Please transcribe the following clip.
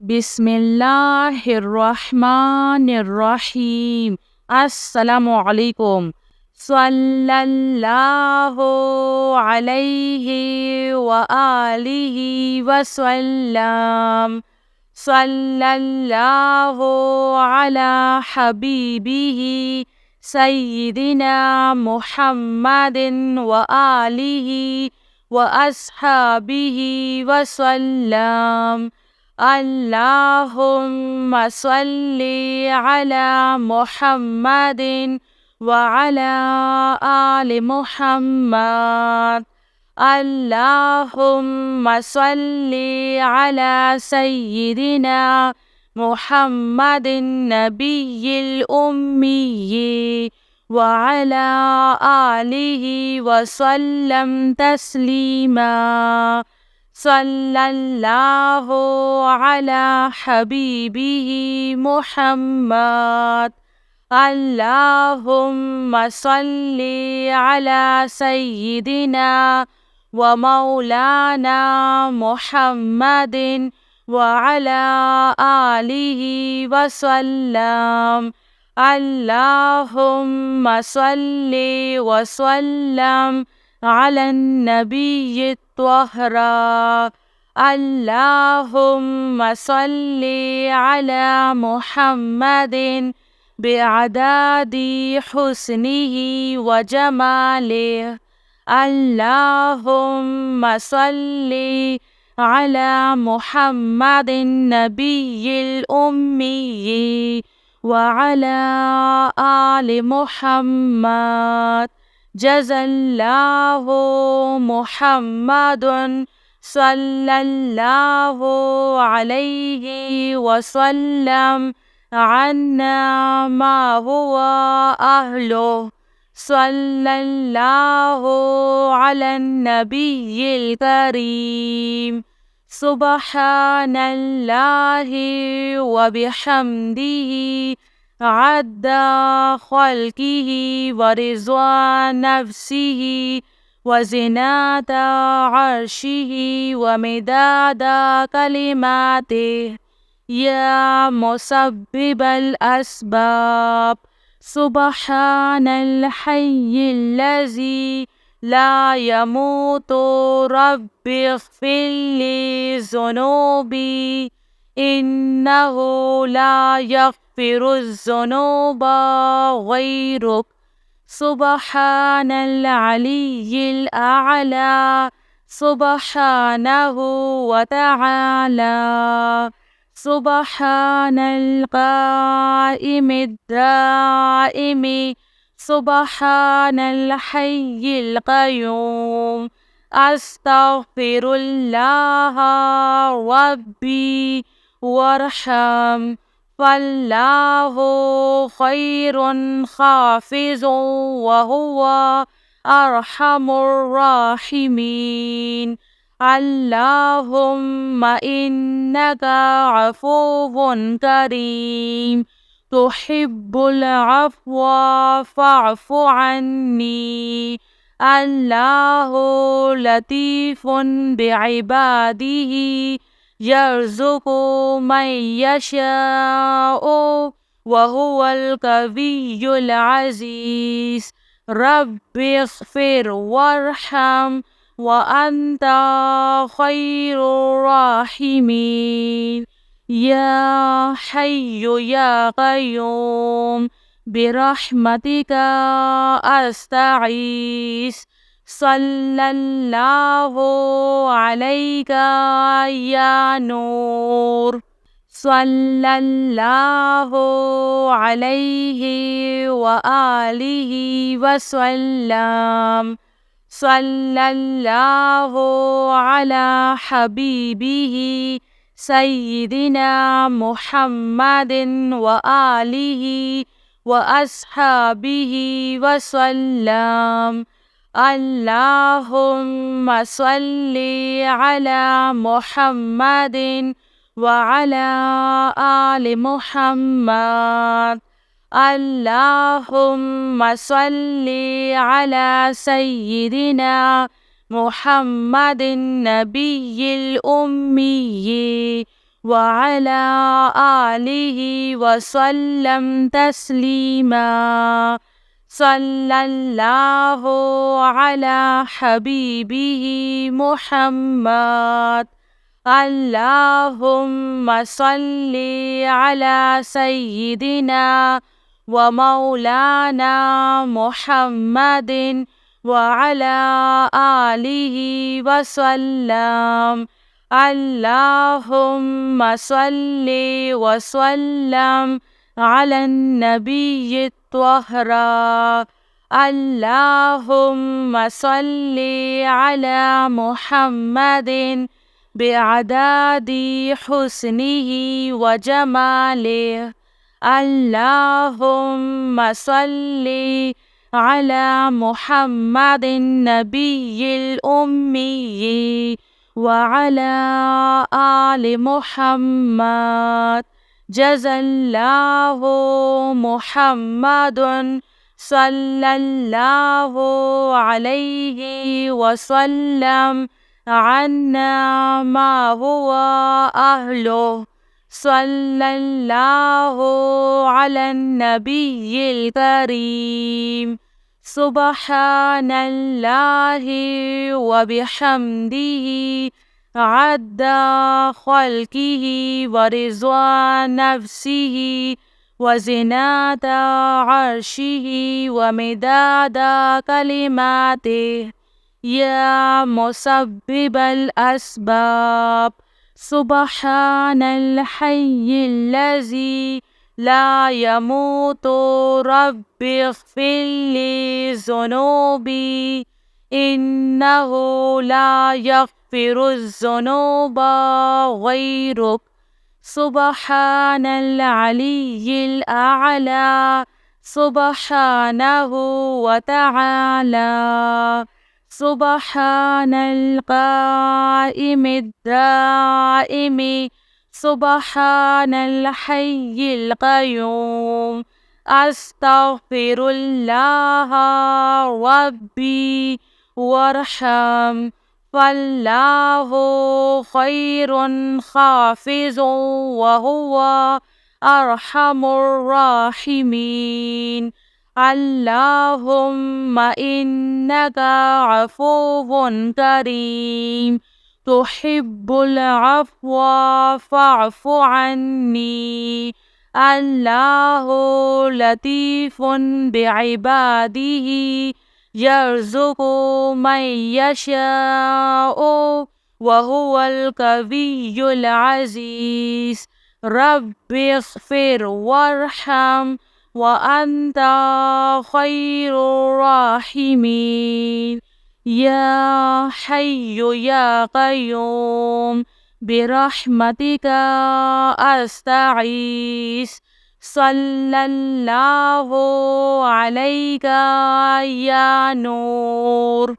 बिस्मिल्लाहिर्रहमानिर्रहीम। अस्सलामु अलैकुम। सल्लल्लाहु अलैहि व आलिहि वसल्लम। सल्लल्लाहु अला हबीबिही सय्यिदिना मुहम्मदिन व आलिहि व अस्हाबिहि वसल्लम। अल्लाहुम्मा सल्ली अला मुहम्मदिन व अला आलि मुहम्मद। अल्लाहुम्मा सल्ली अला सय्यिदिना मुहम्मदिन नबिय्यिल उम्मिय्यि व अला आलिहि व सल्लम तस्लीमा। सल्लल्लाहु अला हबीबिही मुहम्मद। अल्लाहुम्मा सल्ली अला सय्यिदिना व मौलाना मुहम्मदिन व अला आलिहि व सल्लम। अल्लाहुम्मा सल्ली व सल्लम अला नबिय्यि त्वहरा। अल्लाहुम्मा सल्ली अला मुहम्मदिन बिअदादि हुस्निही व जमालिही। अल्लाहुम्मा सल्ली अला मुहम्मदिन नबिय्यिल उम्मिय्यि व अला आलि मुहम्मद। जज़ल्लाहु मुहम्मदुन सल्लल्लाहु अलैहि वसल्लम अन्ना मा हुवा अहलुहु। सल्लल्लाहु अलन नबिय्यिल करीम। सुब्हानल्लाहि व बिहम्दिही अद्दा खल्किही व रिज़्वा नफ्सिही व ज़िनाता अर्शिही व मिदादा कलिमातिही। या मुसब्बिबल अस्बाब। सुब्हानल हय्यिल्लज़ी ला यमूतु रब्बिग़फिरली ज़ुनूबी इन्नहु ला यग़फ़िरुज़्ज़ुनूबा ग़ैरुक। सुब्हानल अलिय्यिल अअला। सुब्हानहु व तआला। सुब्हानल क़ाइमिद दाइमि। सुब्हानल हय्यिल क़य्यूम। अस्तग़फिरुल्लाह रब्बी वरहम। फल्लाहु ख़ैरुन हाफ़िज़ुन व हुवा अरहमुर राहिमीन। अल्लाहुम्मा इन्नका अफ़ुव्वुन करीम तुहिब्बुल अफ़्वा फ़अफ़ु अन्नी। अल्लाहु लतीफ़ुन बिइबादिही यर्ज़ुक़ु मन यशाअु व हुवल क़विय्युल अज़ीज़। रब्बिग़फ़िर वरहम व अन्ता ख़ैरुर राहिमीन। या हय्यु या क़य्यूम बिरहमतिका अस्तगीस। सल्लल्लाहु अलैका या नूर। सल्लल्लाहु अलैहि व आलिहि वसल्लम। सल्लल्लाहु अला हबीबिही सय्यिदिना मुहम्मदिन व आलिहि व अस्हाबिहि वसल्लम। अल्लाहुम्मा सल्ली अला मुहम्मदिन व अला आलि मुहम्मद। अल्लाहुम्मा सल्ली अला सय्यिदिना मुहम्मदिन नबिय्यिल उम्मिय्यि وعلى آله وسلم تسليما صلى الله على حبيبه محمد اللهم صل على سيدنا ومولانا محمد وعلى آله وسلم اللهم صل وسلم على النبي الطاهر اللهم صل على محمد بعدد حسنه وجماله اللهم صل على محمد النبي الأمي وعلى آل محمد جزى الله محمد صلى الله عليه وسلم عنا ما هو أهله صلى الله على النبي الكريم سبحان الله وبحمده عد خلقه ورضوان نفسه وزنة عرشه ومداد كلماته يا مسبب الأسباب سبحان الحي الذي لا يموت رب اغفر لي ذنوبي إنه لا يغفر الذنوب غيرك سبحان العلي الأعلى سبحانه وتعالى سبحان القائم الدائم سبحان الحي القيوم أستغفر الله ربي وارحم فالله خير حافظ وهو أرحم الراحمين اللهم إنك عفو كريم تحب العفو فاعف عني الله لطيف بعباده يرزق من يشاء وهو القوي العزيز رب اغفر وارحم وأنت خير الراحمين يا حي يا قيوم برحمتك أستغيث صلى الله عليك يا نور